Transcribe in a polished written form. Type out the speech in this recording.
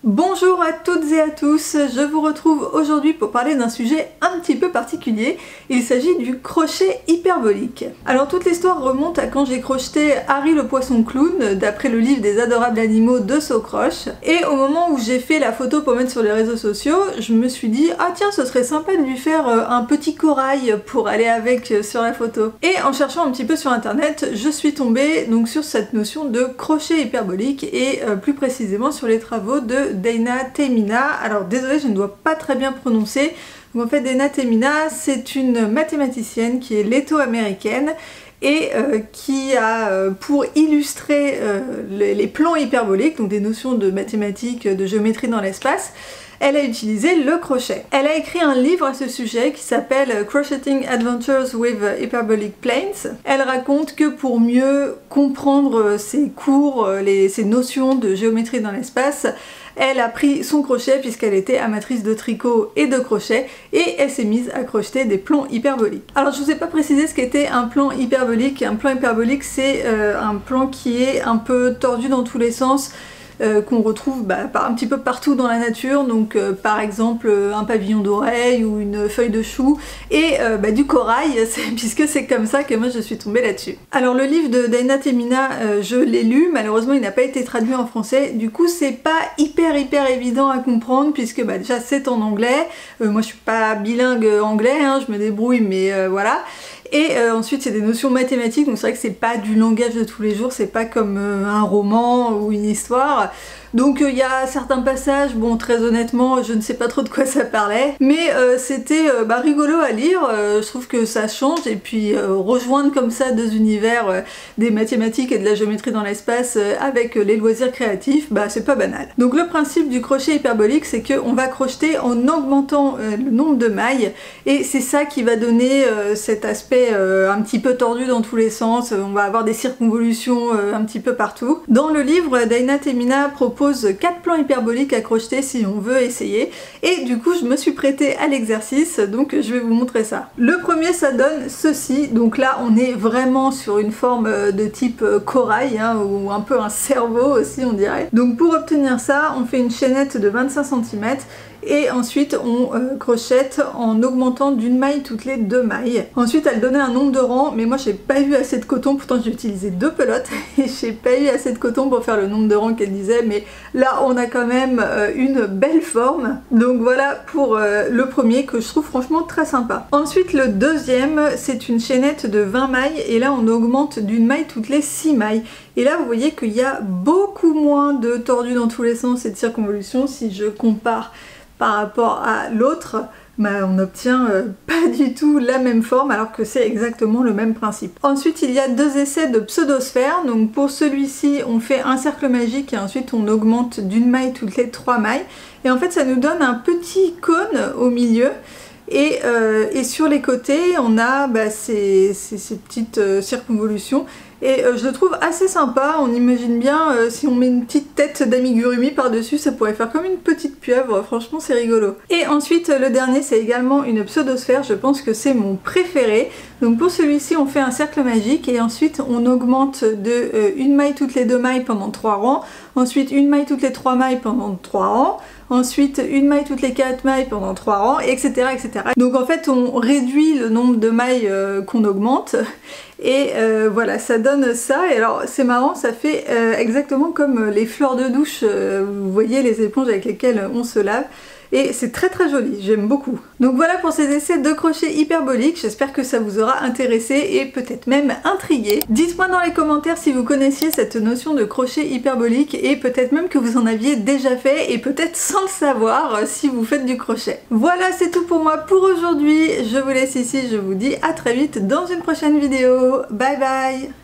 Bonjour à toutes et à tous, je vous retrouve aujourd'hui pour parler d'un sujet un petit peu particulier. Il s'agit du crochet hyperbolique. Alors toute l'histoire remonte à quand j'ai crocheté Harry le poisson clown, d'après le livre des adorables animaux de Socroche. Et au moment où j'ai fait la photo pour mettre sur les réseaux sociaux, je me suis dit ah tiens, ce serait sympa de lui faire un petit corail pour aller avec sur la photo. Et en cherchant un petit peu sur internet, je suis tombée donc sur cette notion de crochet hyperbolique et plus précisément sur les travaux de Deina Temina. Alors désolée, je ne dois pas très bien prononcer. Donc en fait, Deina Temina, c'est une mathématicienne qui est letto-américaine et qui a pour illustrer les plans hyperboliques, donc des notions de mathématiques, de géométrie dans l'espace, elle a utilisé le crochet. Elle a écrit un livre à ce sujet qui s'appelle Crocheting Adventures with Hyperbolic Planes. Elle raconte que pour mieux comprendre ses cours, ses notions de géométrie dans l'espace, elle a pris son crochet puisqu'elle était amatrice de tricot et de crochet et elle s'est mise à crocheter des plans hyperboliques. Alors je vous ai pas précisé ce qu'était un plan hyperbolique. Un plan hyperbolique, c'est un plan qui est un peu tordu dans tous les sens, qu'on retrouve un petit peu partout dans la nature, donc par exemple un pavillon d'oreille ou une feuille de chou et du corail, puisque c'est comme ça que moi je suis tombée là-dessus. Alors le livre de Deina Temina, je l'ai lu, malheureusement il n'a pas été traduit en français, du coup c'est pas hyper évident à comprendre puisque déjà c'est en anglais, moi je suis pas bilingue anglais, hein, je me débrouille mais voilà. Et ensuite c'est des notions mathématiques, donc c'est vrai que c'est pas du langage de tous les jours, c'est pas comme un roman ou une histoire. Donc il y a certains passages, bon très honnêtement je ne sais pas trop de quoi ça parlait, mais c'était rigolo à lire, je trouve que ça change et puis rejoindre comme ça deux univers, des mathématiques et de la géométrie dans l'espace avec les loisirs créatifs, c'est pas banal. Donc le principe du crochet hyperbolique, c'est qu'on va crocheter en augmentant le nombre de mailles et c'est ça qui va donner cet aspect un petit peu tordu dans tous les sens, on va avoir des circonvolutions un petit peu partout. Dans le livre, Deina Temina propose 4 plans hyperboliques à crocheter si on veut essayer et du coup je me suis prêtée à l'exercice, donc je vais vous montrer ça. Le premier, ça donne ceci, donc là on est vraiment sur une forme de type corail, hein, ou un peu un cerveau aussi on dirait. Donc pour obtenir ça, on fait une chaînette de 25 cm et ensuite on crochette en augmentant d'une maille toutes les 2 mailles. Ensuite elle donnait un nombre de rangs, mais moi j'ai pas eu assez de coton, pourtant j'ai utilisé 2 pelotes et j'ai pas eu assez de coton pour faire le nombre de rangs qu'elle disait, mais là on a quand même une belle forme. Donc voilà pour le premier que je trouve franchement très sympa. Ensuite le deuxième, c'est une chaînette de 20 mailles et là on augmente d'une maille toutes les 6 mailles. Et là vous voyez qu'il y a beaucoup moins de tordus dans tous les sens et de circonvolutions si je compare par rapport à l'autre. On obtient pas du tout la même forme alors que c'est exactement le même principe. Ensuite il y a 2 essais de pseudosphère, donc pour celui-ci on fait un cercle magique et ensuite on augmente d'une maille toutes les 3 mailles et en fait ça nous donne un petit cône au milieu. Et sur les côtés on a ces petites circonvolutions et je le trouve assez sympa. On imagine bien si on met une petite tête d'amigurumi par dessus, ça pourrait faire comme une petite pieuvre, franchement c'est rigolo. Et ensuite le dernier, c'est également une pseudosphère, je pense que c'est mon préféré. Donc pour celui-ci on fait un cercle magique et ensuite on augmente de une maille toutes les 2 mailles pendant 3 rangs, ensuite une maille toutes les 3 mailles pendant 3 rangs, ensuite une maille toutes les 4 mailles pendant 3 rangs, etc. etc. Donc en fait on réduit le nombre de mailles qu'on augmente et voilà, ça donne ça. Et alors c'est marrant, ça fait exactement comme les fleurs de douche, vous voyez les éponges avec lesquelles on se lave. Et c'est très joli, j'aime beaucoup. Donc voilà pour ces essais de crochet hyperbolique, j'espère que ça vous aura intéressé et peut-être même intrigué. Dites-moi dans les commentaires si vous connaissiez cette notion de crochet hyperbolique et peut-être même que vous en aviez déjà fait et peut-être sans le savoir si vous faites du crochet. Voilà, c'est tout pour moi pour aujourd'hui, je vous laisse ici, je vous dis à très vite dans une prochaine vidéo. Bye bye!